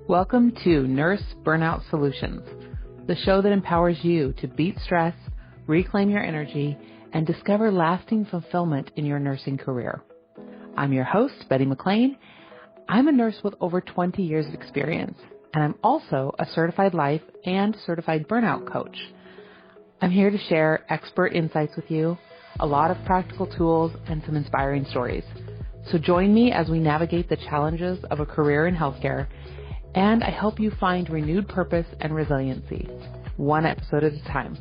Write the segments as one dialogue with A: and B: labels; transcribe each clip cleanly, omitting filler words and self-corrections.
A: Welcome to Nurse Burnout Solutions, the show that empowers you to beat stress, reclaim your energy, and discover lasting fulfillment in your nursing career. I'm your host, Betty McLean. I'm a nurse with over 20 years of experience, and I'm also a certified life and certified burnout coach. I'm here to share expert insights with you, a lot of practical tools, and some inspiring stories. So join me as we navigate the challenges of a career in healthcare, and I help you find renewed purpose and resiliency, one episode at a time.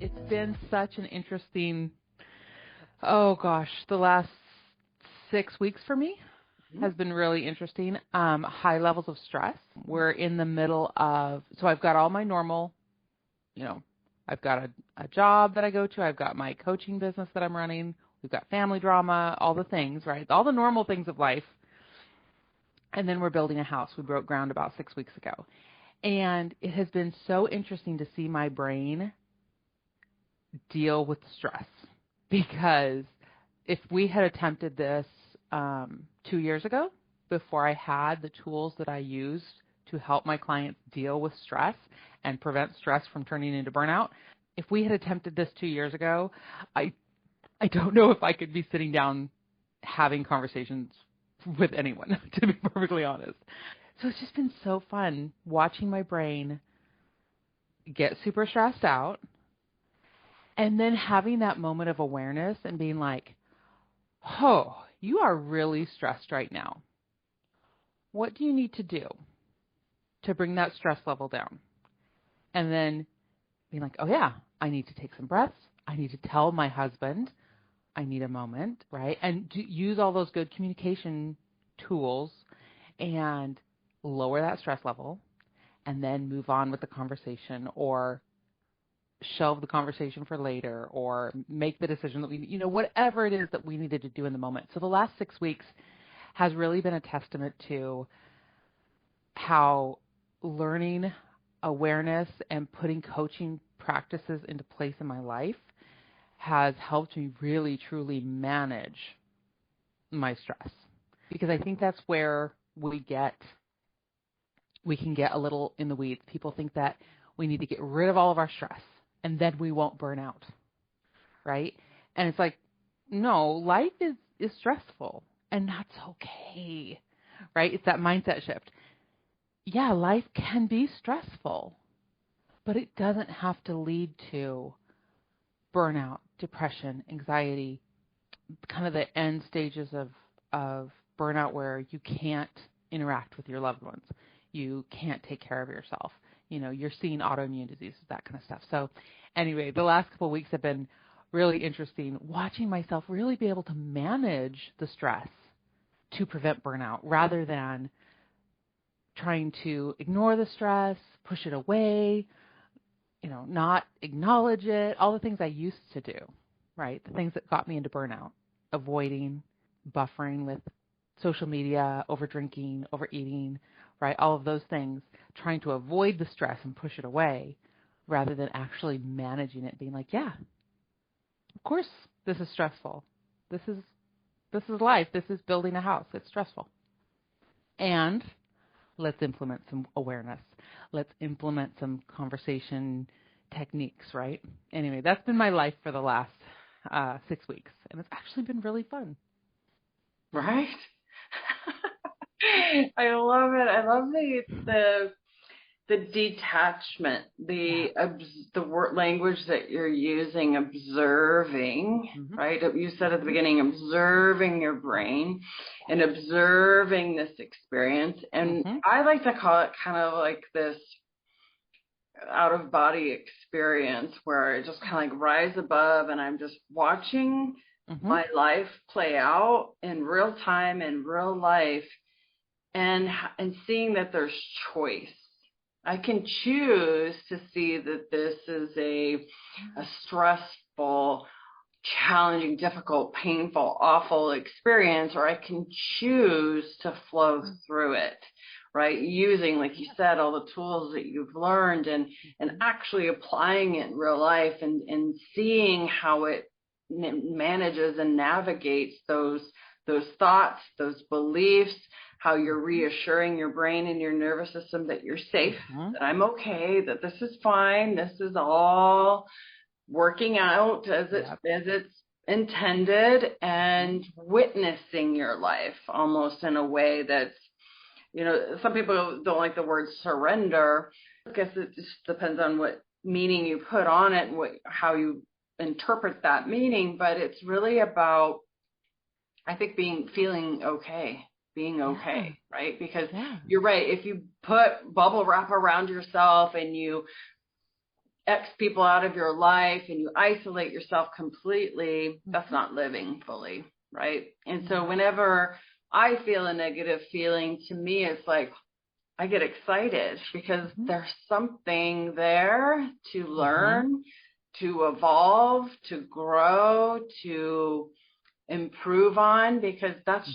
A: It's been such an interesting, the last 6 weeks for me has been really interesting. High levels of stress. We're in the middle of, so I've got all my normal, I've got a job that I go to. I've got my coaching business that I'm running. We've got family drama, all the things, right? All the normal things of life. And then we're building a house. We broke ground about 6 weeks ago. And it has been so interesting to see my brain deal with stress. Because if we had attempted this 2 years ago, before I had the tools that I used to help my clients deal with stress and prevent stress from turning into burnout, if we had attempted this 2 years ago, I don't know if I could be sitting down having conversations with anyone, to be perfectly honest. So it's just been so fun watching my brain get super stressed out and then having that moment of awareness and being like, oh, you are really stressed right now. What do you need to do to bring that stress level down? And then being like, oh yeah, I need to take some breaths. I need to tell my husband I need a moment, right? And use all those good communication tools and lower that stress level and then move on with the conversation or shelve the conversation for later or make the decision that we, whatever it is that we needed to do in the moment. So the last 6 weeks has really been a testament to how learning awareness and putting coaching practices into place in my life has helped me really, truly manage my stress. Because I think that's where we can get a little in the weeds. People think that we need to get rid of all of our stress and then we won't burn out, right? And it's like, no, life is stressful and that's okay, right? It's that mindset shift. Yeah, life can be stressful, but it doesn't have to lead to burnout, depression, anxiety, kind of the end stages of burnout where you can't interact with your loved ones. You can't take care of yourself. You're seeing autoimmune diseases, that kind of stuff. So anyway, the last couple of weeks have been really interesting, watching myself really be able to manage the stress to prevent burnout rather than trying to ignore the stress, push it away, not acknowledge it, all the things I used to do, right? The things that got me into burnout, avoiding, buffering with social media, over drinking, overeating, right? All of those things, trying to avoid the stress and push it away rather than actually managing it, being like, yeah, of course this is stressful. This is life. This is building a house. It's stressful. And let's implement some awareness. Let's implement some conversation techniques, right? Anyway, that's been my life for the last 6 weeks, and it's actually been really fun.
B: Right? I love it. I love the detachment, the word language that you're using, observing, right? You said at the beginning, observing your brain and observing this experience. And I like to call it kind of like this out-of-body experience where I just kind of like rise above and I'm just watching my life play out in real time, in real life, and seeing that there's choice. I can choose to see that this is a stressful, challenging, difficult, painful, awful experience, or I can choose to flow through it, right? Using, like you said, all the tools that you've learned and actually applying it in real life and seeing how it manages and navigates those thoughts, those beliefs, how you're reassuring your brain and your nervous system that you're safe, that I'm okay, that this is fine, this is all working out as it's intended, and witnessing your life almost in a way that's, some people don't like the word surrender. I guess it just depends on what meaning you put on it and how you interpret that meaning, but it's really about, I think, being okay, right? Because you're right. If you put bubble wrap around yourself and you X people out of your life and you isolate yourself completely, that's not living fully, right? And so whenever I feel a negative feeling, to me, it's like I get excited because there's something there to learn, to evolve, to grow, to improve on, because that's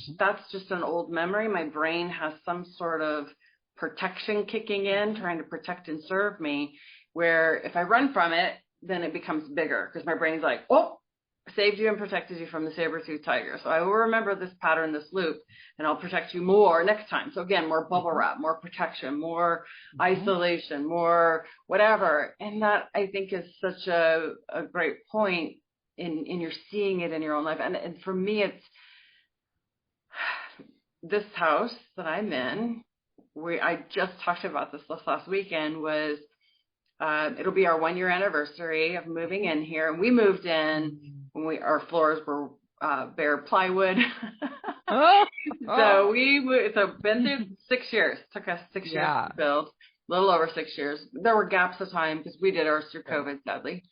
B: just an old memory. My brain has some sort of protection kicking in, trying to protect and serve me, where if I run from it, then it becomes bigger because my brain's like, oh, saved you and protected you from the saber-toothed tiger. So I will remember this pattern, this loop, and I'll protect you more next time. So again, more bubble wrap, more protection, more isolation, more whatever. And that, I think, is such a great point in you're seeing it in your own life. And for me, it's this house that I'm in. I just talked about this last weekend, was it'll be our 1-year anniversary of moving in here. And we moved in when our floors were bare plywood. So been through 6 years. It took us 6 years to build, a little over 6 years. There were gaps of time because we did ours through COVID, sadly.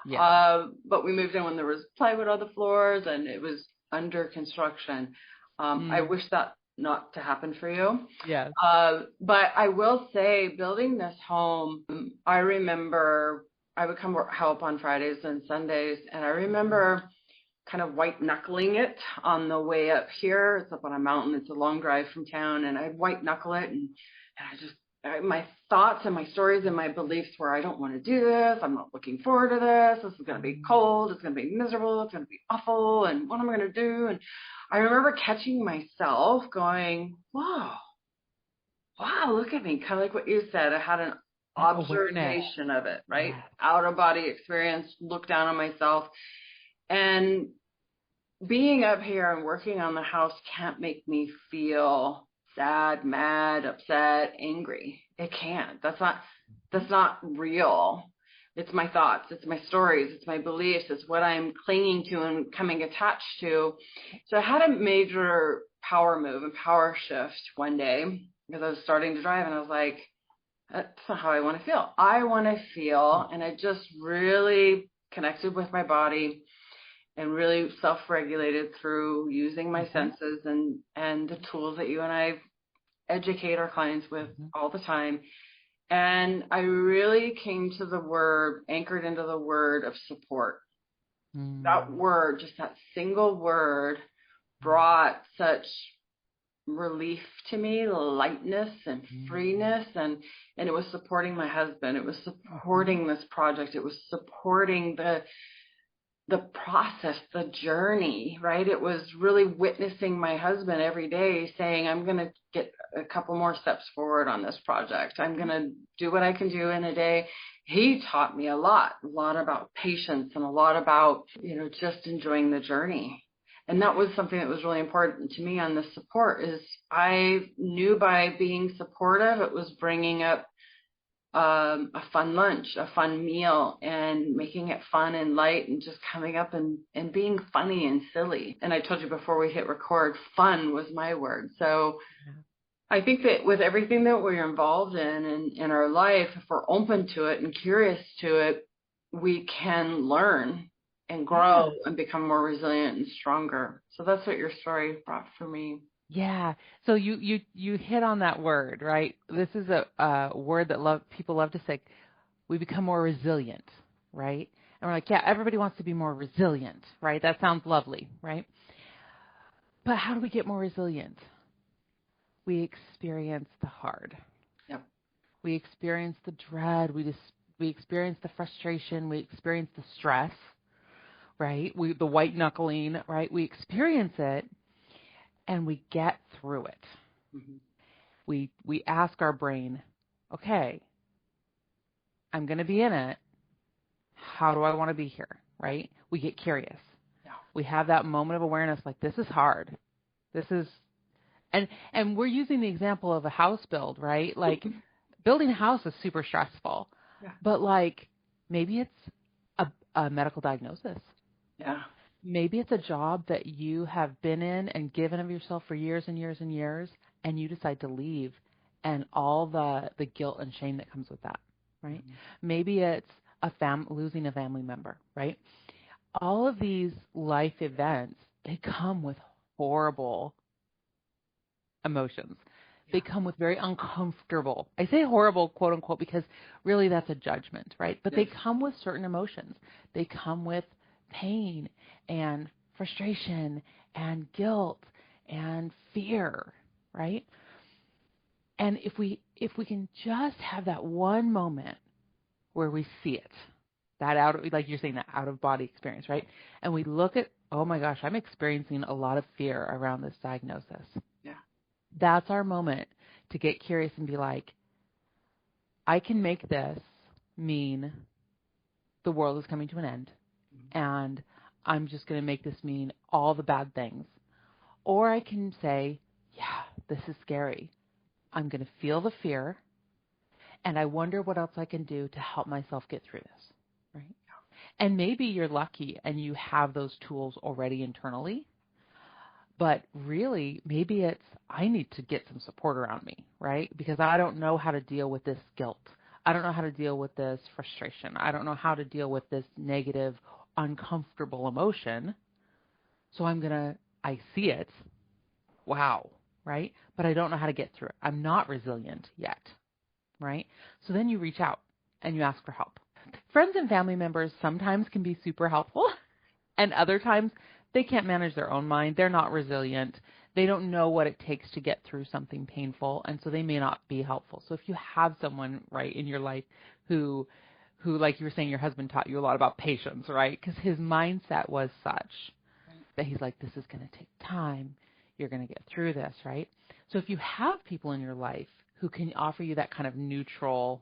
B: But we moved in when there was plywood on the floors and it was under construction. I wish that not to happen for you. Yes. But I will say, building this home, I remember I would come help on Fridays and Sundays, and I remember kind of white knuckling it on the way up here. It's up on a mountain. It's a long drive from town, and I white knuckle it, and my thoughts and my stories and my beliefs were, I don't want to do this. I'm not looking forward to this. This is going to be cold. It's going to be miserable. It's going to be awful. And what am I going to do? And I remember catching myself going, wow, look at me. Kind of like what you said. I had an observation of it, right? Out of body experience, look down on myself. And being up here and working on the house can't make me feel sad, mad, upset, angry. It can't. That's not real. It's my thoughts. It's my stories. It's my beliefs. It's what I'm clinging to and becoming attached to. So I had a major power move and power shift one day because I was starting to drive, and I was like, that's not how I want to feel. I want to feel, and I just really connected with my body and really self-regulated through using my senses and the tools that you and I educate our clients with all the time. And I really came to anchored into the word of support. That word, just that single word, brought such relief to me, lightness and freeness. And it was supporting my husband. It was supporting this project. It was supporting the process, the journey, right? It was really witnessing my husband every day saying, I'm going to get a couple more steps forward on this project. I'm going to do what I can do in a day. He taught me a lot about patience and a lot about, just enjoying the journey. And that was something that was really important to me on the support, is I knew by being supportive, it was bringing up a fun lunch, a fun meal, and making it fun and light, and just coming up and being funny and silly. And I told you before we hit record, fun was my word. So I think that with everything that we're involved in our life, if we're open to it and curious to it, we can learn and grow and become more resilient and stronger. So that's what your story brought for me.
A: Yeah. So you hit on that word, right? This is a word that people love to say. We become more resilient, right? And we're like, yeah, everybody wants to be more resilient, right? That sounds lovely, right? But how do we get more resilient? We experience the hard.
B: Yep.
A: We experience the dread. We experience the frustration. We experience the stress, right? The white knuckling, right? We experience it. And we get through it.
B: Mm-hmm.
A: We ask our brain, okay, I'm going to be in it. How do I want to be here, right? We get curious.
B: Yeah.
A: We have that moment of awareness, like, this is hard. This is, and we're using the example of a house build, right? Like, building a house is super stressful.
B: Yeah.
A: But, like, maybe it's a medical diagnosis.
B: Yeah.
A: Maybe it's a job that you have been in and given of yourself for years and years and years, and you decide to leave, and all the guilt and shame that comes with that, right? Mm-hmm. Maybe it's losing a family member, right? All of these life events, they come with horrible emotions. Yeah. They come with very uncomfortable. I say horrible, quote unquote, because really that's a judgment, right? But yes. They come with certain emotions. They come with pain and frustration and guilt and fear, right? And if we can just have that one moment where we see it, that like you're saying, that out of body experience, right? And we look at, oh my gosh, I'm experiencing a lot of fear around this diagnosis. Yeah. That's our moment to get curious and be like, I can make this mean the world is coming to an end, and I'm just going to make this mean all the bad things. Or I can say, yeah, this is scary. I'm going to feel the fear, and I wonder what else I can do to help myself get through this, right? And maybe you're lucky and you have those tools already internally, but really maybe it's, I need to get some support around me, right? Because I don't know how to deal with this guilt. I don't know how to deal with this frustration. I don't know how to deal with this negative, uncomfortable emotion. So I see it. Wow, right? But I don't know how to get through it. I'm not resilient yet, right? So then you reach out and you ask for help. Friends and family members sometimes can be super helpful, and other times they can't manage their own mind. They're not resilient. They don't know what it takes to get through something painful, and so they may not be helpful. So if you have someone, right, in your life who like you were saying, your husband taught you a lot about patience, right? Because his mindset was such that he's like, this is going to take time. You're going to get through this, right? So if you have people in your life who can offer you that kind of neutral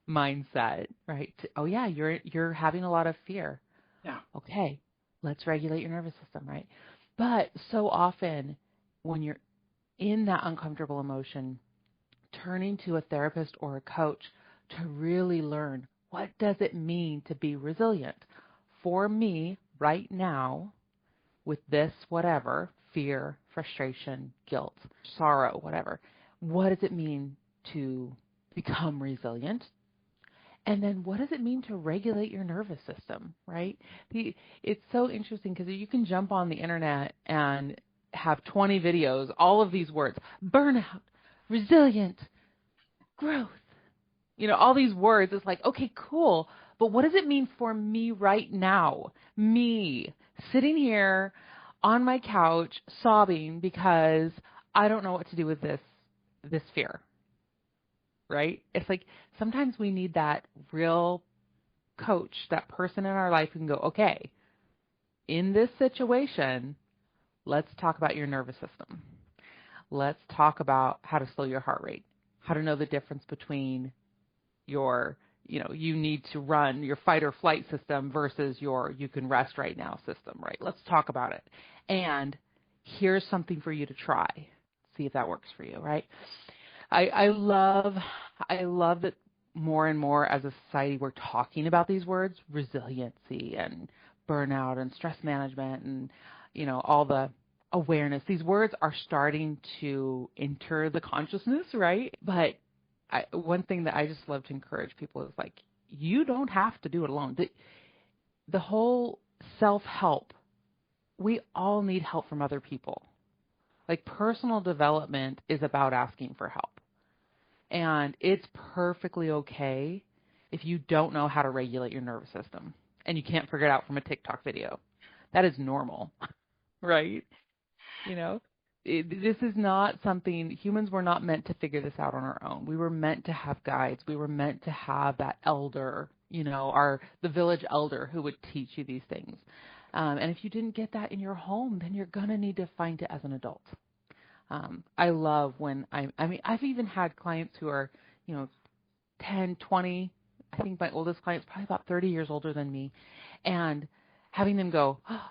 A: mindset, right? Oh yeah, you're having a lot of fear. Yeah. Okay, let's regulate your nervous system, right? But so often when you're in that uncomfortable emotion, turning to a therapist or a coach to really learn, what does it mean to be resilient? For me, right now, with this whatever, fear, frustration, guilt, sorrow, whatever, what does it mean to become resilient? And then what does it mean to regulate your nervous system, right? It's so interesting because you can jump on the internet and have 20 videos, all of these words, burnout, resilient, growth, all these words. It's like, okay, cool. But what does it mean for me right now? Me sitting here on my couch sobbing because I don't know what to do with this fear. Right? It's like sometimes we need that real coach, that person in our life who can go, okay, in this situation, let's talk about your nervous system. Let's talk about how to slow your heart rate, how to know the difference between your, you need to run your fight or flight system versus your you can rest right now system, right? Let's talk about it. And here's something for you to try. See if that works for you, right? I love that more and more as a society we're talking about these words, resiliency and burnout and stress management and, all the awareness. These words are starting to enter the consciousness, right? But one thing that I just love to encourage people is like, you don't have to do it alone. The whole self-help, we all need help from other people. Like personal development is about asking for help. And it's perfectly okay if you don't know how to regulate your nervous system and you can't figure it out from a TikTok video. That is normal, right? This is not something, humans were not meant to figure this out on our own. We were meant to have guides. We were meant to have that elder, the village elder who would teach you these things. And if you didn't get that in your home, then you're going to need to find it as an adult. I love when I mean, I've even had clients who are, 10, 20. I think my oldest client is probably about 30 years older than me. And having them go, oh,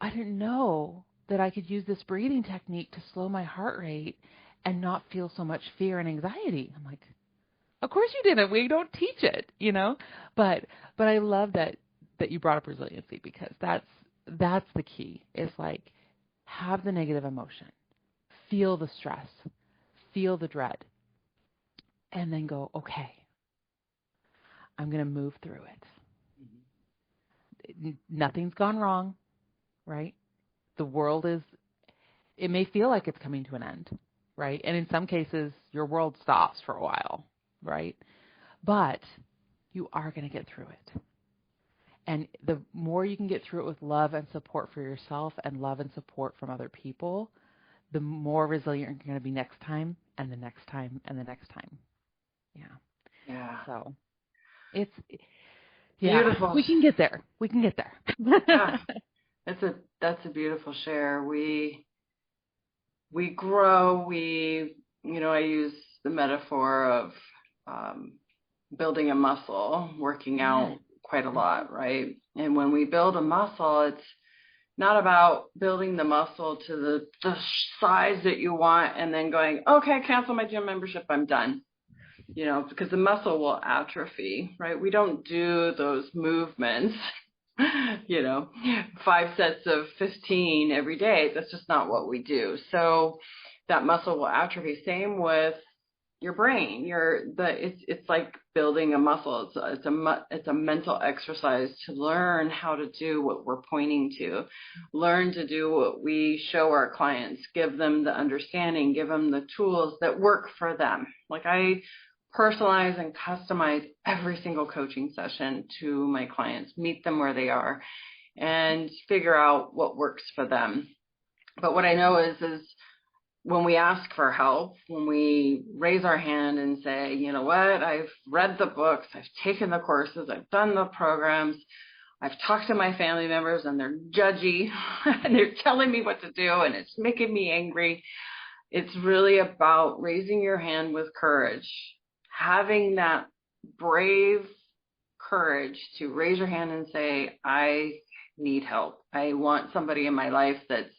A: I didn't know that I could use this breathing technique to slow my heart rate and not feel so much fear and anxiety. I'm like, of course you didn't. We don't teach it, But I love that you brought up resiliency, because that's the key. Is like, have the negative emotion, feel the stress, feel the dread, and then go, okay, I'm going to move through it. Nothing's gone wrong, right? The world it may feel like it's coming to an end, right? And in some cases, your world stops for a while, right? But you are going to get through it. And the more you can get through it with love and support for yourself and love and support from other people, the more resilient you're going to be next time and the next time and the next time. Yeah.
B: Yeah.
A: So it's
B: beautiful.
A: We can get there.
B: Yeah. That's a beautiful share. We grow. I use the metaphor of building a muscle, working out quite a lot, right? And when we build a muscle, it's not about building the muscle to the size that you want and then going, okay, cancel my gym membership, I'm done. Because the muscle will atrophy, right? We don't do those movements, 5 sets of 15 every day. That's just not what we do. So that muscle will atrophy. Same with your brain. It's like building a muscle. It's a mental exercise to learn how to do what we're pointing to, learn to do what we show our clients, give them the understanding, give them the tools that work for them. Like, I personalize and customize every single coaching session to my clients, meet them where they are, and figure out what works for them. But what I know is when we ask for help, when we raise our hand and say, you know what, I've read the books, I've taken the courses, I've done the programs, I've talked to my family members and they're judgy and they're telling me what to do and it's making me angry. It's really about raising your hand with courage, having that brave courage to raise your hand and say, I need help. I want somebody in my life that's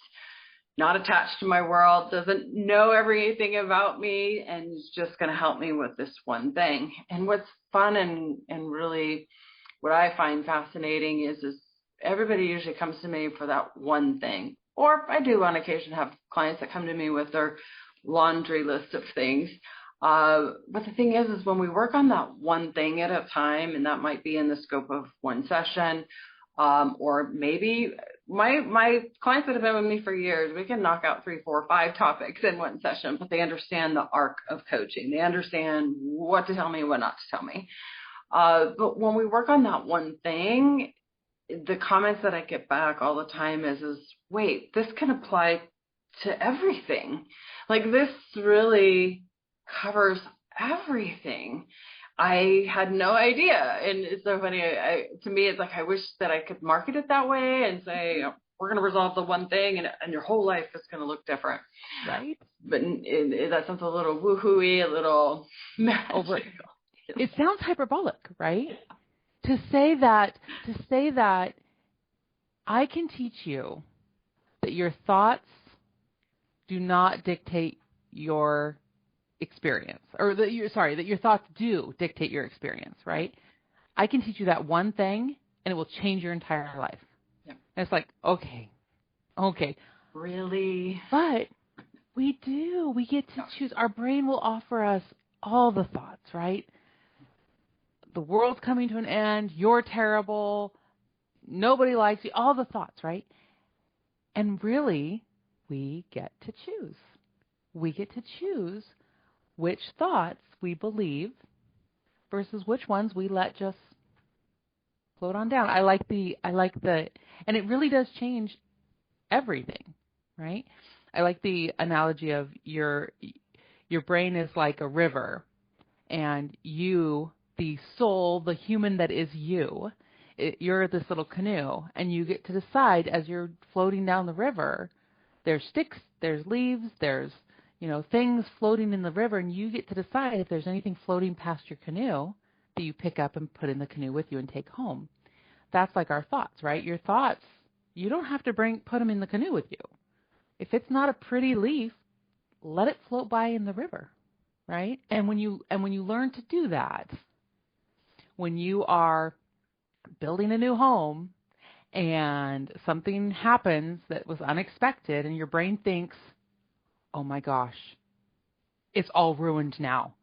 B: not attached to my world, doesn't know everything about me, and is just going to help me with this one thing. And what's fun and really what I find fascinating is everybody usually comes to me for that one thing. Or I do on occasion have clients that come to me with their laundry list of things. But the thing is when we work on that one thing at a time, and that might be in the scope of one session, or maybe my clients that have been with me for years, we can knock out 3, 4, 5 topics in one session, but they understand the arc of coaching. They understand what to tell me, what not to tell me. But when we work on that one thing, the comments that I get back all the time is wait, this can apply to everything. Like, this really covers everything. I had no idea. And it's so funny. To me, it's like, I wish that I could market it that way and say, we're going to resolve the one thing and your whole life is going to look different.
A: Right.
B: But that sounds a little woohooey, a little magical.
A: It sounds hyperbolic, right? To say that I can teach you that your thoughts do not dictate your experience, or that your thoughts do dictate your experience, right? I can teach you that one thing and it will change your entire life.
B: Yeah.
A: And it's like, okay.
B: Really?
A: But we get to choose. Our brain will offer us all the thoughts, right? The world's coming to an end, you're terrible, nobody likes you, all the thoughts, right? And really, we get to choose. We get to choose which thoughts we believe versus which ones we let just float on down. I like the, and it really does change everything, right? I like the analogy of your brain is like a river, and you, the soul, the human that is you, you're this little canoe, and you get to decide as you're floating down the river. There's sticks, there's leaves, there's things floating in the river, and you get to decide if there's anything floating past your canoe that you pick up and put in the canoe with you and take home. That's like our thoughts, right? Your thoughts, you don't have to put them in the canoe with you. If it's not a pretty leaf, let it float by in the river, right? And when you learn to do that, when you are building a new home and something happens that was unexpected and your brain thinks, oh my gosh, it's all ruined now.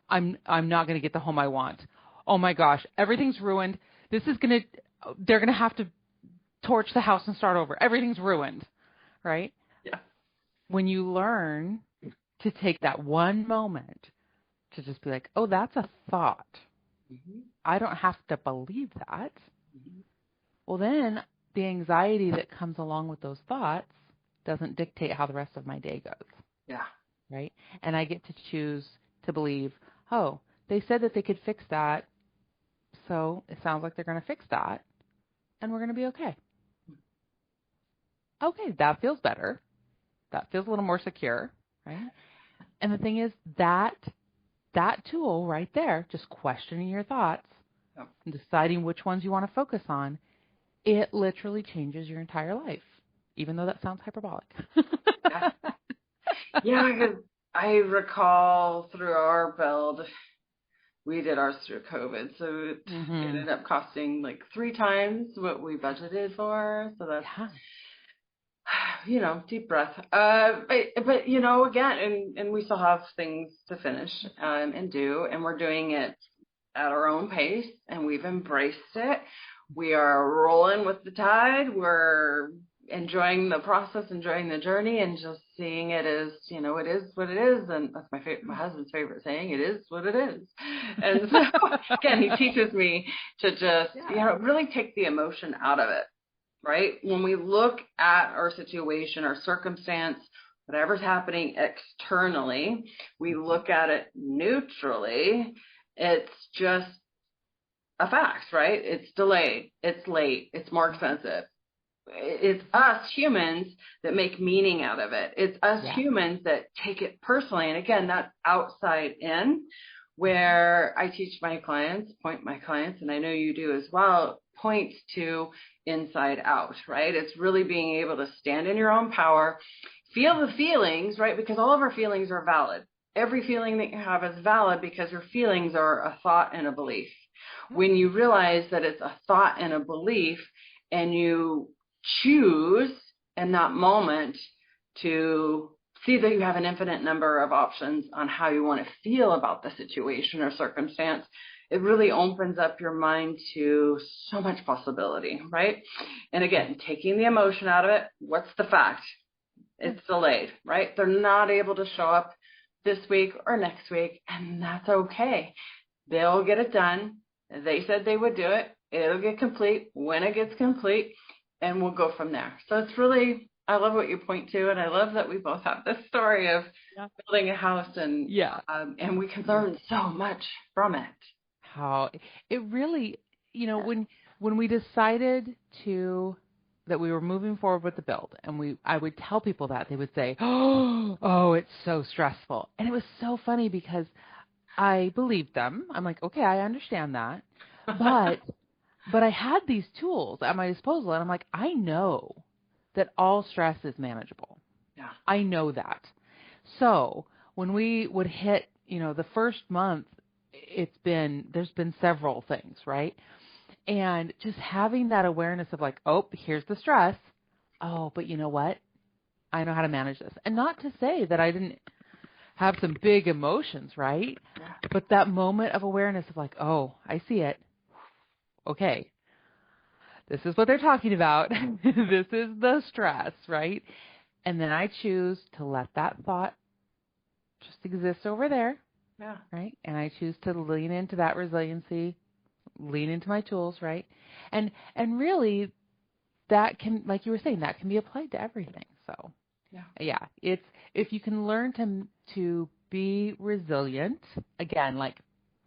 A: I'm not going to get the home I want. Oh my gosh, everything's ruined. They're going to have to torch the house and start over. Everything's ruined, right?
B: Yeah.
A: When you learn to take that one moment to just be like, oh, that's a thought. Mm-hmm. I don't have to believe that. Mm-hmm. Well, then the anxiety that comes along with those thoughts doesn't dictate how the rest of my day goes.
B: Yeah.
A: Right? And I get to choose to believe, oh, they said that they could fix that, so it sounds like they're going to fix that, and we're going to be okay. Okay, that feels better. That feels a little more secure, right? And the thing is that tool right there, just questioning your thoughts and deciding which ones you want to focus on, it literally changes your entire life, even though that sounds hyperbolic.
B: Yeah, because I recall through our build, we did ours through COVID, so it ended up costing like 3 times what we budgeted for. So that's, deep breath. But again, and we still have things to finish and do, and we're doing it at our own pace, and we've embraced it. We are rolling with the tide. We're enjoying the process, enjoying the journey, and just seeing it as, it is what it is. And that's my husband's favorite saying, it is what it is. And so, again, he teaches me to just, really take the emotion out of it, right? When we look at our situation, our circumstance, whatever's happening externally, we look at it neutrally. It's just a fact, right? It's delayed, it's late, it's more expensive. It's us humans that make meaning out of it. It's us humans that take it personally. And again, that's outside in, where I teach my clients, and I know you do as well, points to inside out, right? It's really being able to stand in your own power, feel the feelings, right? Because all of our feelings are valid. Every feeling that you have is valid because your feelings are a thought and a belief. When you realize that it's a thought and a belief, and you choose in that moment to see that you have an infinite number of options on how you want to feel about the situation or circumstance, it really opens up your mind to so much possibility, right? And again, taking the emotion out of it, what's the fact? It's delayed, right? They're not able to show up this week or next week, and that's okay. They'll get it done. They said they would do it. It'll get complete when it gets complete, and we'll go from there. So it's really, I love what you point to, and I love that we both have this story of building a house, and we can learn so much from it.
A: How it really, when we decided that we were moving forward with the build, and I would tell people that, they would say, oh, it's so stressful. And it was so funny because I believed them. I'm like, okay, I understand that. But I had these tools at my disposal, and I'm like, I know that all stress is manageable.
B: Yeah.
A: I know that. So when we would hit, the first month, there's been several things, right? And just having that awareness of like, oh, here's the stress. Oh, but you know what? I know how to manage this. And not to say that I didn't have some big emotions, right?
B: Yeah.
A: But that moment of awareness of like, oh, I see it. Okay. This is what they're talking about. This is the stress, right? And then I choose to let that thought just exist over there.
B: Yeah.
A: Right? And I choose to lean into that resiliency, lean into my tools, right? And really that can, like you were saying, that can be applied to everything. So it's, if you can learn to be resilient, again, like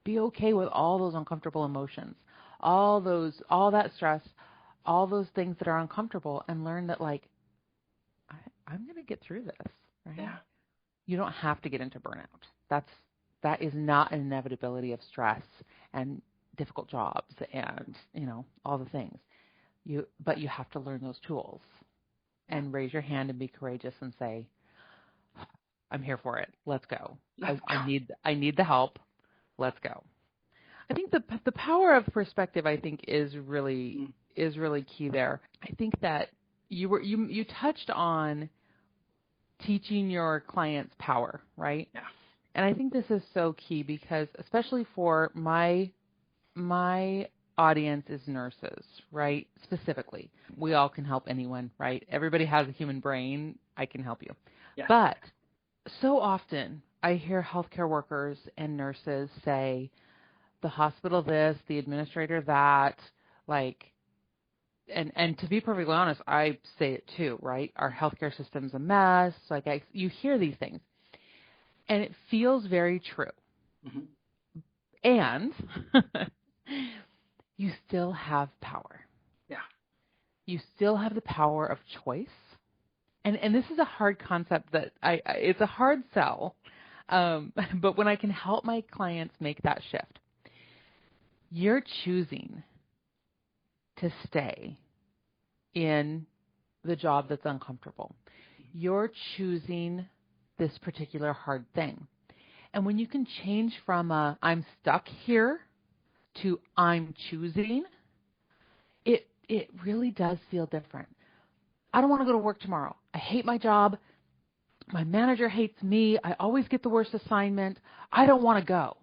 A: be okay with all those uncomfortable emotions, all that stress, all those things that are uncomfortable, and learn that like, I'm going to get through this, right?
B: Yeah.
A: you don't have to get into burnout. That is not an inevitability of stress and difficult jobs and, all the things. But you have to learn those tools and raise your hand and be courageous and say, I'm here for it. Let's go. I need the help. Let's go. I think the power of perspective, I think, is really key there. I think that you touched on teaching your clients power, right?
B: Yeah.
A: And I think this is so key because especially for my audience is nurses, right? Specifically. We all can help anyone, right? Everybody has a human brain. I can help you.
B: Yeah.
A: But so often I hear healthcare workers and nurses say, the hospital this, the administrator that, and to be perfectly honest, I say it too, right? Our healthcare system's a mess. You hear these things, and it feels very true.
B: Mm-hmm.
A: And you still have power.
B: Yeah.
A: You still have the power of choice. And this is a hard concept that it's a hard sell. But when I can help my clients make that shift, you're choosing to stay in the job that's uncomfortable. You're choosing this particular hard thing. And when you can change from I'm stuck here to I'm choosing, it really does feel different. I don't want to go to work tomorrow. I hate my job. My manager hates me. I always get the worst assignment. I don't want to go.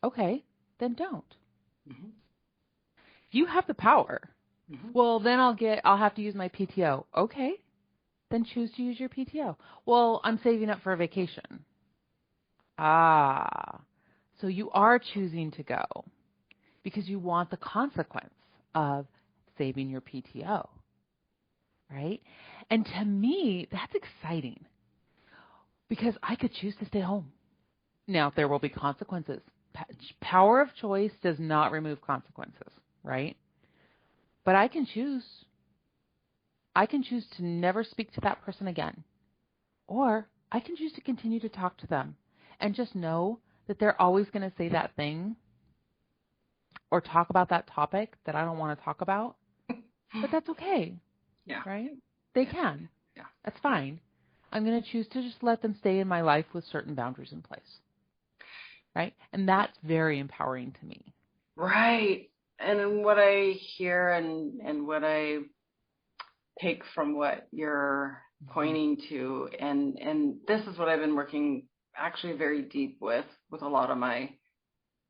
A: Okay, then don't.
B: Mm-hmm.
A: You have the power.
B: Mm-hmm.
A: Well, then I'll have to use my PTO. Okay, then choose to use your PTO. Well, I'm saving up for a vacation. So you are choosing to go because you want the consequence of saving your PTO, right? And to me, that's exciting because I could choose to stay home. Now, there will be consequences. Power of choice does not remove consequences, right? But I can choose. I can choose to never speak to that person again. Or I can choose to continue to talk to them and just know that they're always going to say that thing or talk about that topic that I don't want to talk about. But that's okay.
B: Yeah.
A: Right? They can.
B: Yeah.
A: That's fine. I'm going to choose to just let them stay in my life with certain boundaries in place. Right? And that's very empowering to me.
B: Right. And what I hear and what I take from what you're pointing to, and this is what I've been working actually very deep with a lot of my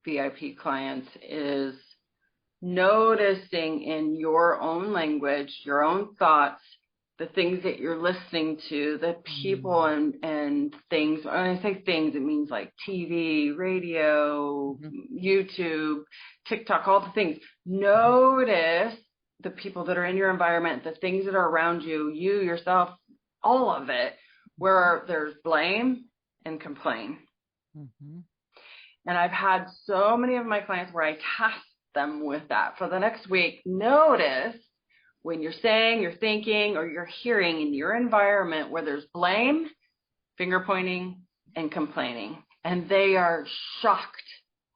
B: VIP clients, is noticing in your own language, your own thoughts, the things that you're listening to, the people and things. When I say things, it means like TV, radio, YouTube, TikTok, all the things. Notice the people that are in your environment, the things that are around you, you, yourself, all of it, where there's blame and complain.
A: Mm-hmm.
B: And I've had so many of my clients where I task them with that for the next week. Notice when you're saying, you're thinking, or you're hearing in your environment where there's blame, finger pointing, and complaining. And they are shocked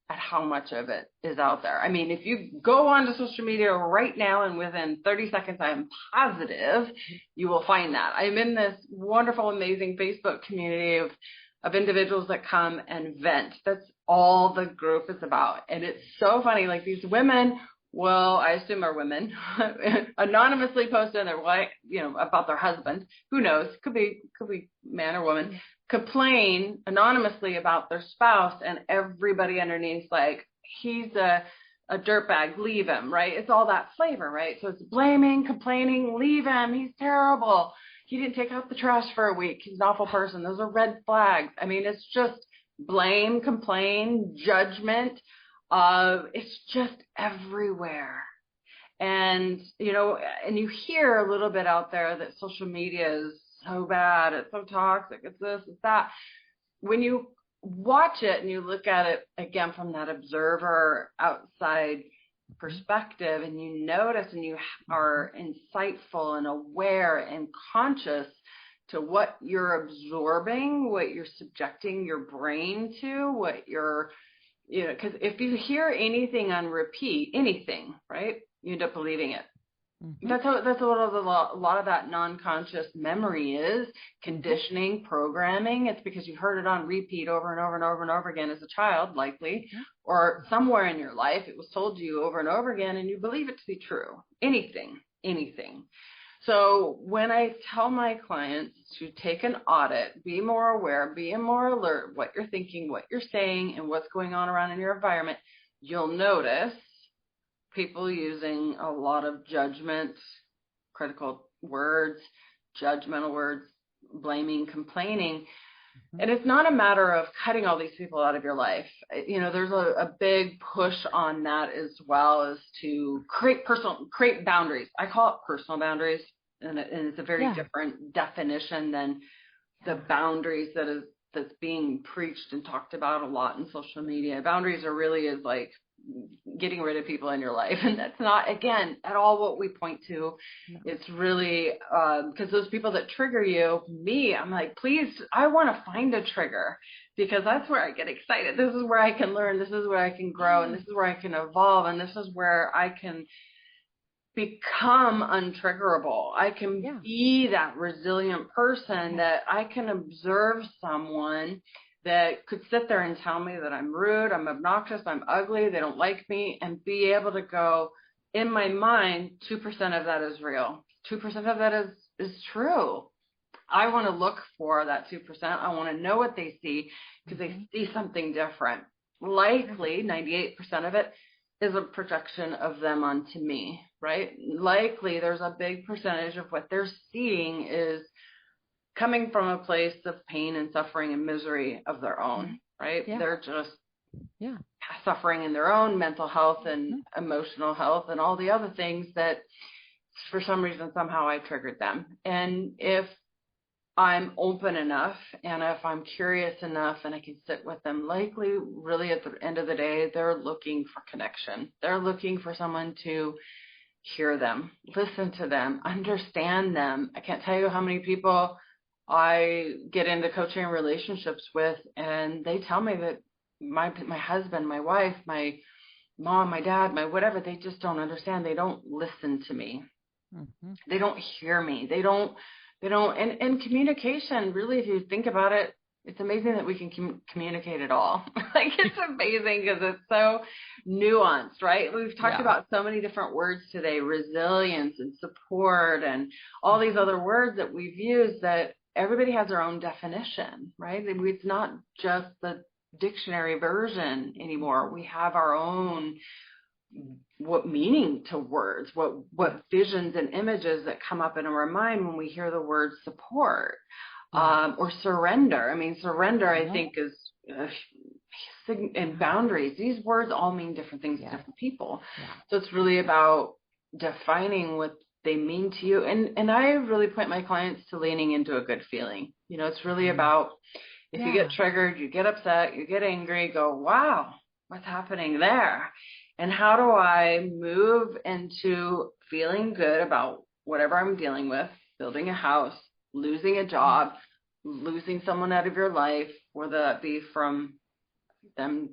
B: at how much of it is out there. I mean, if you go onto social media right now and within 30 seconds, I'm positive you will find that. I'm in this wonderful, amazing Facebook community of individuals that come and vent. That's all the group is about. And it's so funny. Like, these women will, I assume are women, anonymously post in their life, about their husband. Who knows? Could be man or woman. Complain anonymously about their spouse, and everybody underneath like, he's a dirtbag, leave him, right? It's all that flavor, right? So it's blaming, complaining, leave him, he's terrible. He didn't take out the trash for a week. He's an awful person. Those are red flags. I mean, it's just blame, complain, judgment. It's just everywhere. And, and you hear a little bit out there that social media is so bad. It's so toxic. It's this, it's that. When you watch it and you look at it again from that observer outside perspective, and you notice and you are insightful and aware and conscious to what you're absorbing, what you're subjecting your brain to, what you're, because if you hear anything on repeat, anything, right, you end up believing it. That's what a lot of that non-conscious memory is, conditioning, programming. It's because you heard it on repeat over and over and over and over again as a child, likely, or somewhere in your life it was told to you over and over again, and you believe it to be true. Anything. So when I tell my clients to take an audit, be more aware, be more alert, what you're thinking, what you're saying, and what's going on around in your environment, you'll notice people using a lot of judgment, critical words, judgmental words, blaming, complaining. And it's not a matter of cutting all these people out of your life. There's a big push on that as well, as to create boundaries. I call it personal boundaries, and it's a very different definition than the boundaries that's being preached and talked about a lot in social media. Boundaries are really is like getting rid of people in your life, and that's not, again, at all what we point to. It's really because those people that trigger you, I'm like, please, I want to find a trigger, because that's where I get excited. This is where I can learn, this is where I can grow, and this is where I can evolve, and this is where I can become untriggerable. I can be that resilient person, that I can observe someone that could sit there and tell me that I'm rude, I'm obnoxious, I'm ugly, they don't like me, and be able to go, in my mind, 2% of that is real. 2% of that is true. I want to look for that 2%. I want to know what they see, because they see something different. Likely, 98% of it is a projection of them onto me, right? Likely, there's a big percentage of what they're seeing is coming from a place of pain and suffering and misery of their own, right? They're just suffering in their own mental health and emotional health and all the other things that for some reason somehow I triggered them. And if I'm open enough, and if I'm curious enough, and I can sit with them, likely really at the end of the day, they're looking for connection. They're looking for someone to hear them, listen to them, understand them. I can't tell you how many people I get into coaching relationships with, and they tell me that my husband, my wife, my mom, my dad, my whatever, they just don't understand. They don't listen to me. They don't hear me. They don't, and communication, really, if you think about it, it's amazing that we can communicate at all. Like, it's amazing because it's so nuanced, right? We've talked about so many different words today, resilience and support and all these other words that we've used, that everybody has their own definition, right? It's not just the dictionary version anymore. We have our own, what meaning to words, what visions and images that come up in our mind when we hear the word support, or surrender. I mean, surrender, I think, is and boundaries. These words all mean different things to different people. So it's really about defining what they mean to you. And I really point my clients to leaning into a good feeling. It's really about, if you get triggered, you get upset, you get angry, go, wow, what's happening there? And how do I move into feeling good about whatever I'm dealing with, building a house, losing a job, losing someone out of your life, whether that be from them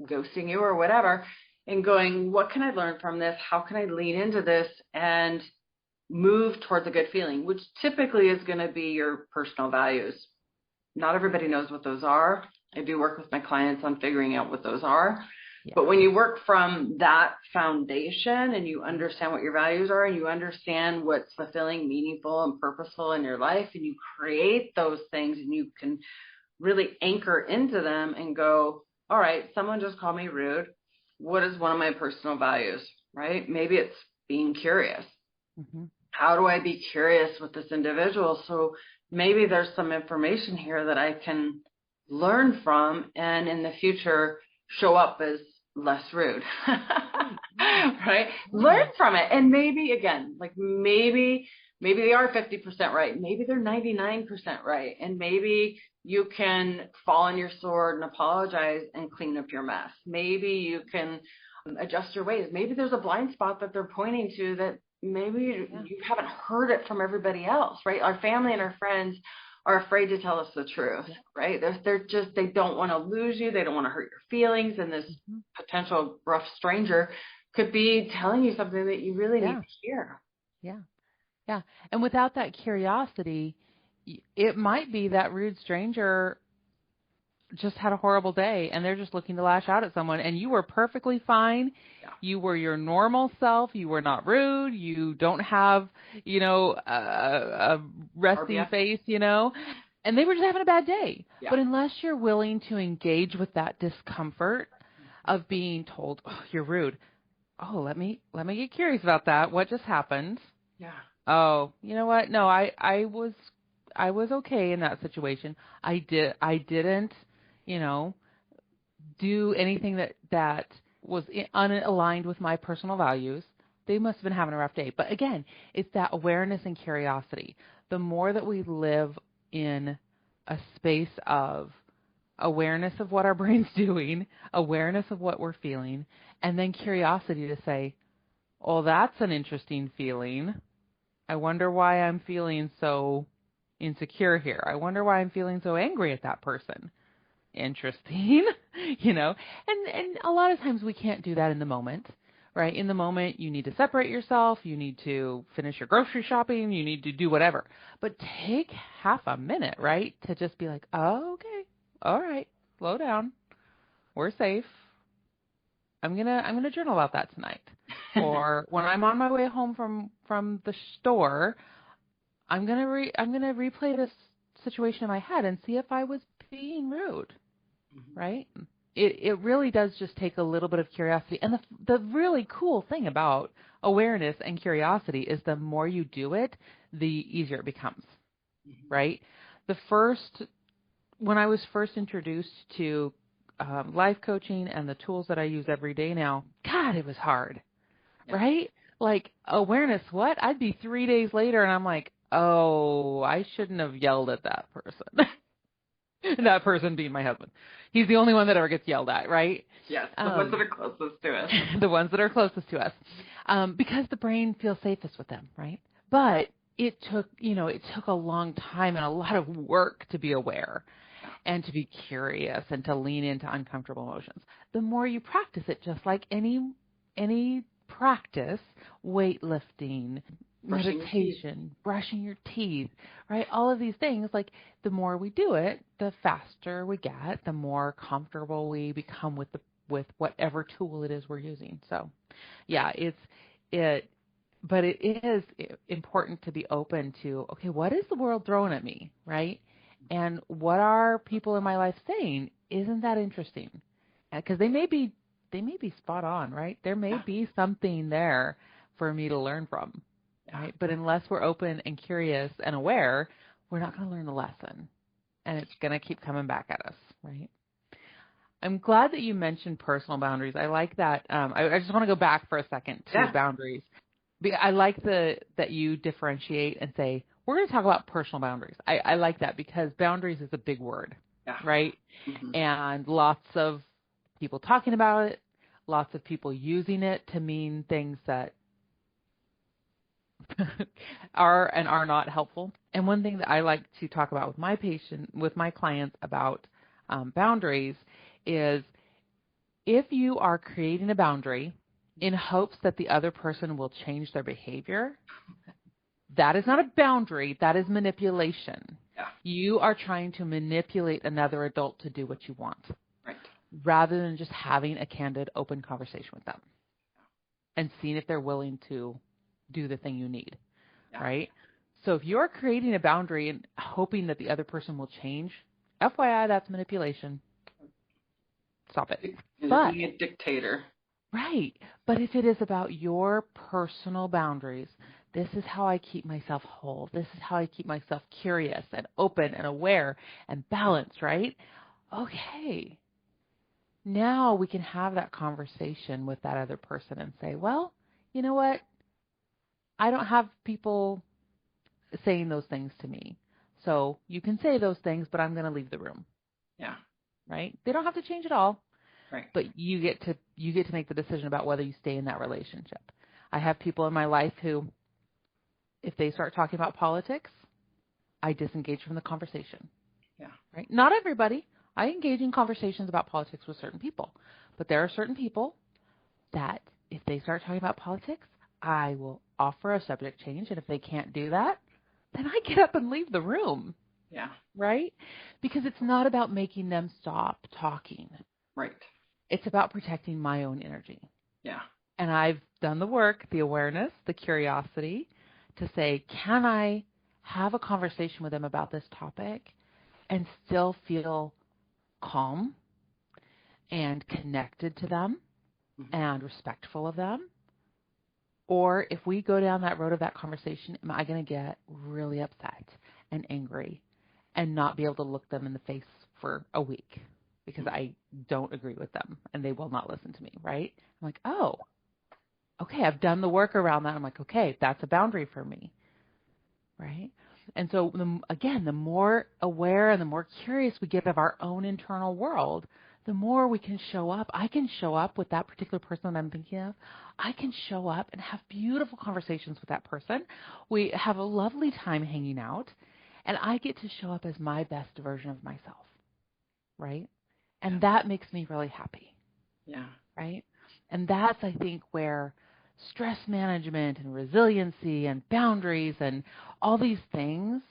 B: ghosting you or whatever, and going, what can I learn from this? How can I lean into this and move towards a good feeling, which typically is going to be your personal values. Not everybody knows what those are. I do work with my clients on figuring out what those are. But when you work from that foundation and you understand what your values are, and you understand what's fulfilling, meaningful, and purposeful in your life, and you create those things, and you can really anchor into them and go, all right, someone just called me rude. What is one of my personal values, right? Maybe it's being curious. How do I be curious with this individual? So maybe there's some information here that I can learn from, and in the future show up as less rude, right? Learn from it. And maybe, again, like maybe they are 50% right. Maybe they're 99% right. And maybe you can fall on your sword and apologize and clean up your mess. Maybe you can adjust your ways. Maybe there's a blind spot that they're pointing to that maybe you haven't heard it from everybody else, right? Our family and our friends are afraid to tell us the truth, right? They don't want to lose you. They don't want to hurt your feelings. And this potential rough stranger could be telling you something that you really need to hear.
A: Yeah. Yeah. And without that curiosity, it might be that rude stranger just had a horrible day and they're just looking to lash out at someone, and you were perfectly fine. Yeah. You were your normal self. You were not rude. You don't have, a resting face, and they were just having a bad day. Yeah. But unless you're willing to engage with that discomfort of being told, oh, you're rude. Oh, let me get curious about that. What just happened?
B: Yeah.
A: Oh, you know what? No, I was okay in that situation. I didn't, do anything that was unaligned with my personal values. They must have been having a rough day. But again, it's that awareness and curiosity. The more that we live in a space of awareness of what our brain's doing, awareness of what we're feeling, and then curiosity to say, oh, that's an interesting feeling. I wonder why I'm feeling so insecure here. I wonder why I'm feeling so angry at that person. Interesting, and a lot of times we can't do that in the moment, right? In the moment, you need to separate yourself. You need to finish your grocery shopping. You need to do whatever. But take half a minute, right, to just be like, oh, okay, all right, slow down. We're safe. I'm gonna journal about that tonight. Or when I'm on my way home from the store, I'm gonna replay this situation in my head and see if I was being rude. Right? It really does just take a little bit of curiosity. And the really cool thing about awareness and curiosity is the more you do it, the easier it becomes. Right? When I was first introduced to life coaching and the tools that I use every day now, God, it was hard. Right? Like, awareness, what? I'd be 3 days later and I'm like, oh, I shouldn't have yelled at that person. That person being my husband. He's the only one that ever gets yelled at, right?
B: Yes, the ones that are closest to us.
A: The ones that are closest to us. Because the brain feels safest with them, right? But it took a long time and a lot of work to be aware and to be curious and to lean into uncomfortable emotions. The more you practice it, just like any practice, weightlifting, meditation, brushing your teeth, right? All of these things, like the more we do it, the faster we get, the more comfortable we become with whatever tool it is we're using. So, yeah, but it is important to be open to, okay, what is the world throwing at me, right? And what are people in my life saying? Isn't that interesting? Because they may be spot on, right? There may be something there for me to learn from. Right? But unless we're open and curious and aware, we're not going to learn the lesson. And it's going to keep coming back at us, right? I'm glad that you mentioned personal boundaries. I like that. I just want to go back for a second to boundaries. I like that you differentiate and say, we're going to talk about personal boundaries. I like that because boundaries is a big word, right? Mm-hmm. And lots of people talking about it, lots of people using it to mean things that are and are not helpful. And one thing that I like to talk about with my clients about boundaries is if you are creating a boundary in hopes that the other person will change their behavior, that is not a boundary, that is manipulation. Yeah. You are trying to manipulate another adult to do what you want. Right. Rather than just having a candid, open conversation with them and seeing if they're willing to do the thing you need, right? So if you're creating a boundary and hoping that the other person will change, FYI, that's manipulation. Stop it.
B: You're being a dictator.
A: Right. But if it is about your personal boundaries, this is how I keep myself whole. This is how I keep myself curious and open and aware and balanced, right? Okay. Now we can have that conversation with that other person and say, well, you know what? I don't have people saying those things to me. So you can say those things, but I'm going to leave the room.
B: Yeah.
A: Right? They don't have to change at all.
B: Right.
A: But you get to make the decision about whether you stay in that relationship. I have people in my life who, if they start talking about politics, I disengage from the conversation.
B: Yeah.
A: Right? Not everybody. I engage in conversations about politics with certain people, but there are certain people that if they start talking about politics, I will offer a subject change, and if they can't do that, then I get up and leave the room.
B: Yeah.
A: Right? Because it's not about making them stop talking.
B: Right.
A: It's about protecting my own energy.
B: Yeah.
A: And I've done the work, the awareness, the curiosity to say, can I have a conversation with them about this topic and still feel calm and connected to them and respectful of them? Or if we go down that road of that conversation, am I going to get really upset and angry and not be able to look them in the face for a week because I don't agree with them and they will not listen to me, right? I'm like, oh, okay, I've done the work around that. I'm like, okay, that's a boundary for me, right? And so, again, the more aware and the more curious we get of our own internal world, the more we can show up. I can show up with that particular person that I'm thinking of. I can show up and have beautiful conversations with that person. We have a lovely time hanging out, and I get to show up as my best version of myself, right? And that makes me really happy.
B: Yeah.
A: Right? And that's, I think, where stress management and resiliency and boundaries and all these things,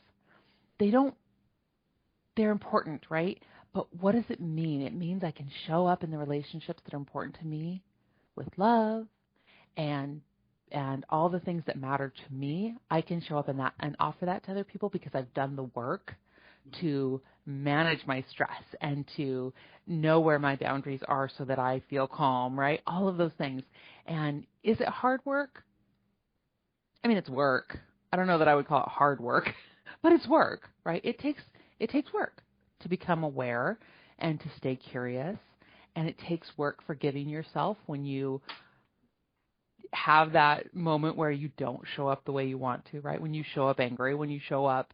A: they're important, right? But what does it mean? It means I can show up in the relationships that are important to me with love and all the things that matter to me. I can show up in that and offer that to other people because I've done the work to manage my stress and to know where my boundaries are so that I feel calm, right? All of those things. And is it hard work? I mean, it's work. I don't know that I would call it hard work, but it's work, right? It takes work to become aware and to stay curious. And it takes work forgiving yourself when you have that moment where you don't show up the way you want to, right? When you show up angry, when you show up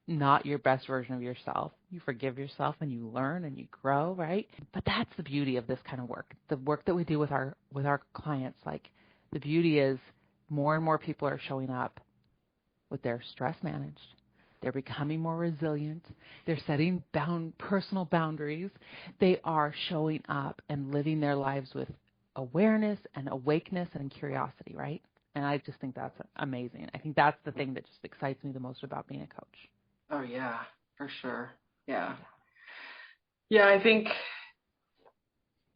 A: not your best version of yourself, you forgive yourself and you learn and you grow, right? But that's the beauty of this kind of work. The work that we do with our clients, like the beauty is more and more people are showing up with their stress managed. They're becoming more resilient. They're setting personal boundaries. They are showing up and living their lives with awareness and awakeness and curiosity, right? And I just think that's amazing. I think that's the thing that just excites me the most about being a coach.
B: Oh, yeah, for sure. Yeah. Yeah, I think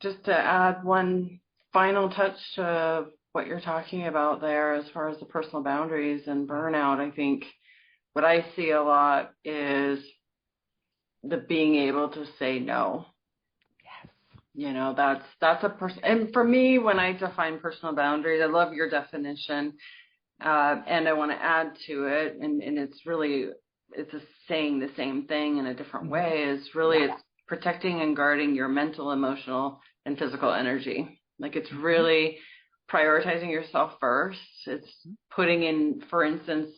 B: just to add one final touch to what you're talking about there as far as the personal boundaries and burnout, I think what I see a lot is the being able to say no.
A: Yes.
B: You know, that's a person. And for me, when I define personal boundaries, I love your definition. And I want to add to it. And it's really, it's saying the same thing in a different way. Is really, it's protecting and guarding your mental, emotional, and physical energy. Like it's really prioritizing yourself first. It's putting in, for instance,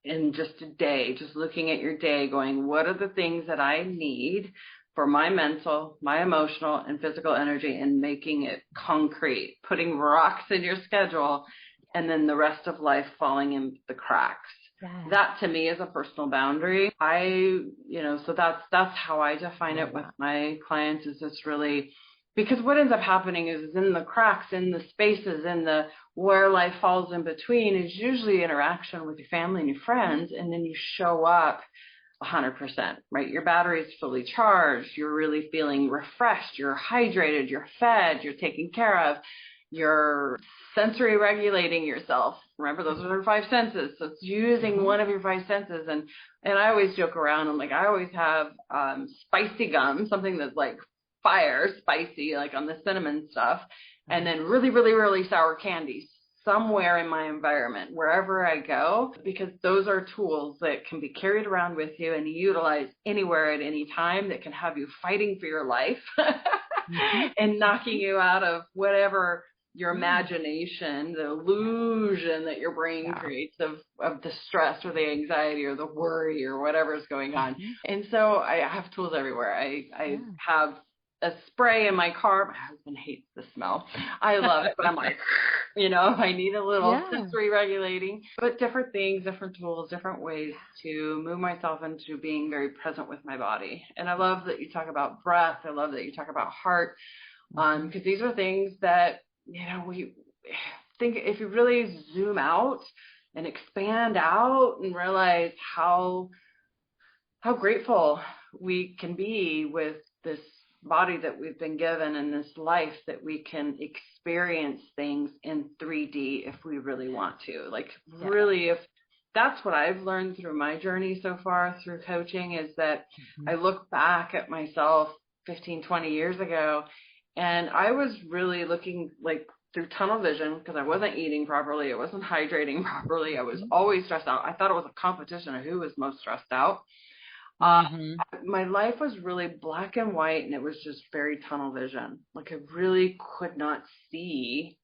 B: in just a day, just looking at your day going, what are the things that I need for my mental, my emotional, and physical energy, and making it concrete, putting rocks in your schedule, and then the rest of life falling in the cracks. Yes. That to me is a personal boundary. So that's how I define it with my clients, is just really, because what ends up happening is in the cracks, in the spaces, in the where life falls in between is usually interaction with your family and your friends, and then you show up 100%, right? Your battery is fully charged. You're really feeling refreshed. You're hydrated. You're fed. You're taken care of. You're sensory regulating yourself. Remember, those are your five senses. So it's using one of your five senses. And I always joke around. I'm like, I always have spicy gum, something that's like fire, spicy, like on the cinnamon stuff, and then really, really, really sour candies somewhere in my environment, wherever I go, because those are tools that can be carried around with you and utilized anywhere at any time, that can have you fighting for your life and knocking you out of whatever your imagination, the illusion that your brain creates of the stress or the anxiety or the worry or whatever is going on. And so I have tools everywhere. I have a spray in my car. My husband hates the smell. I love it, but I'm like, I need a little sensory regulating, but different things, different tools, different ways to move myself into being very present with my body. And I love that you talk about breath. I love that you talk about heart, because these are things that, we think if you really zoom out and expand out and realize how grateful we can be with this body that we've been given and this life that we can experience things in 3D if we really want to. Like really, if that's what I've learned through my journey so far through coaching, is that I look back at myself 15, 20 years ago, and I was really looking like through tunnel vision because I wasn't eating properly. I wasn't hydrating properly. I was always stressed out. I thought it was a competition of who was most stressed out. My life was really black and white, and it was just very tunnel vision. Like I really could not see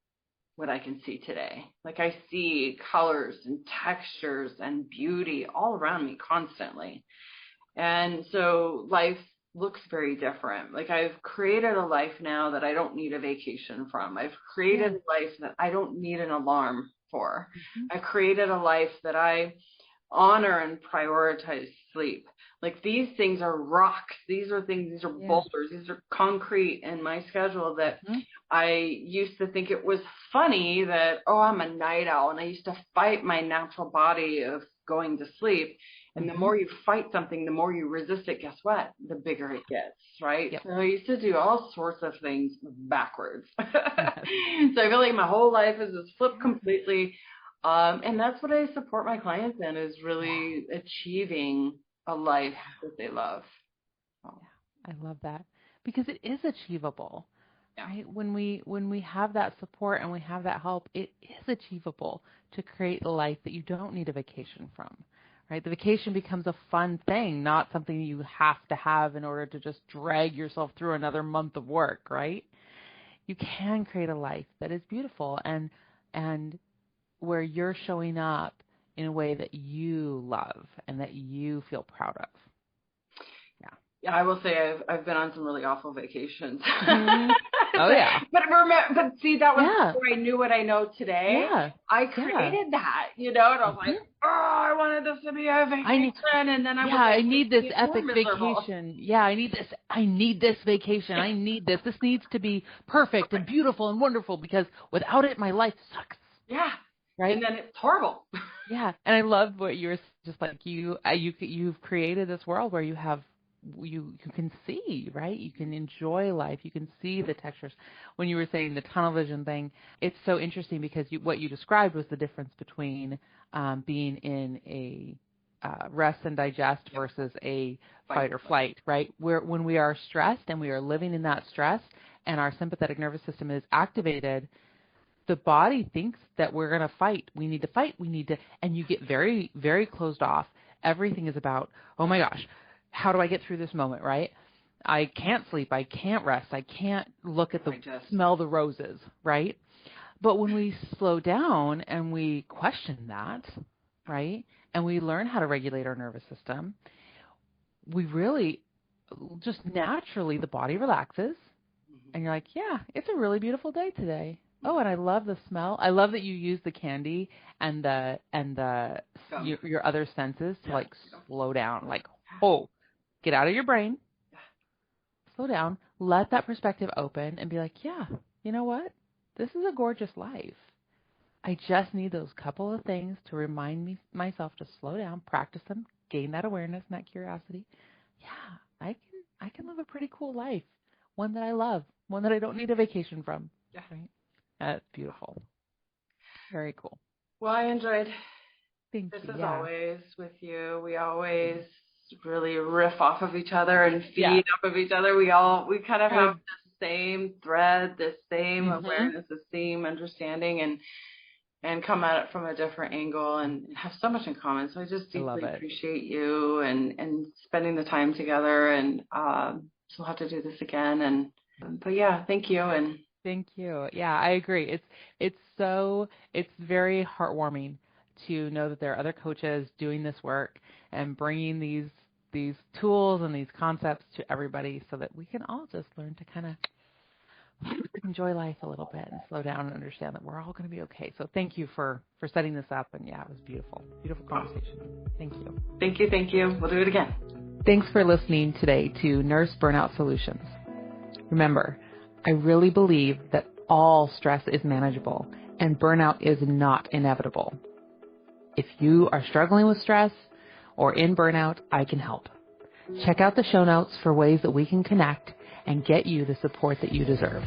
B: what I can see today. Like I see colors and textures and beauty all around me constantly. And so life looks very different. Like I've created a life now that I don't need a vacation from. I've created a life that I don't need an alarm for. I've created a life that I honor and prioritize sleep. Like these things are rocks. These are things, these are boulders, these are concrete in my schedule that I used to think it was funny that, I'm a night owl. And I used to fight my natural body of going to sleep. And the more you fight something, the more you resist it, guess what? The bigger it gets, right? So I used to do all sorts of things backwards. So I feel like my whole life is just flipped completely. And that's what I support my clients in, is really achieving a life that they love.
A: I love that, because it is achievable, right? When we have that support and we have that help, it is achievable to create a life that you don't need a vacation from, right? The vacation becomes a fun thing, not something you have to have in order to just drag yourself through another month of work, right? You can create a life that is beautiful and where you're showing up in a way that you love and that you feel proud of.
B: Yeah, I will say I've been on some really awful vacations.
A: Oh yeah.
B: But see, that was before I knew what I know today. I created that, and I was like, I wanted this to be a vacation, and then I
A: need this epic vacation. Yeah, I need this vacation. I need this. This needs to be perfect and beautiful and wonderful, because without it, my life sucks.
B: Yeah.
A: Right.
B: And then it's horrible.
A: And I love what you're just like. You've created this world where you can see, right? You can enjoy life. You can see the textures. When you were saying the tunnel vision thing, it's so interesting because what you described was the difference between being in a rest and digest versus a fight or flight, right? When we are stressed and we are living in that stress and our sympathetic nervous system is activated, the body thinks that we're going to fight. We need to fight. And you get very, very closed off. Everything is about, oh my gosh, how do I get through this moment, right? I can't sleep. I can't rest. I can't smell the roses, right? But when we slow down and we question that, right, and we learn how to regulate our nervous system, we really just naturally, the body relaxes, and you're like, yeah, it's a really beautiful day today. Oh, and I love the smell. I love that you use the candy and your other senses to like slow down. Like, get out of your brain, slow down, let that perspective open, and be like, yeah, you know what? This is a gorgeous life. I just need those couple of things to remind myself to slow down, practice them, gain that awareness and that curiosity. Yeah, I can live a pretty cool life, one that I love, one that I don't need a vacation from.
B: Yeah.
A: Right? That's beautiful. Very cool.
B: Well, I enjoyed
A: this
B: as always with you. We always really riff off of each other and feed off of each other. We kind of have the same thread, the same awareness, the same understanding, and come at it from a different angle and have so much in common. So I just deeply appreciate you and spending the time together. And so we'll have to do this again. But yeah, thank you. And
A: thank you. Yeah, I agree. It's very heartwarming to know that there are other coaches doing this work and bringing these these tools and these concepts to everybody so that we can all just learn to kind of enjoy life a little bit and slow down and understand that we're all going to be okay. So thank you for setting this up. And yeah, it was beautiful. Beautiful conversation. Thank you.
B: Thank you. Thank you. We'll do it again.
A: Thanks for listening today to Nurse Burnout Solutions. Remember, I really believe that all stress is manageable and burnout is not inevitable. If you are struggling with stress or in burnout, I can help. Check out the show notes for ways that we can connect and get you the support that you deserve.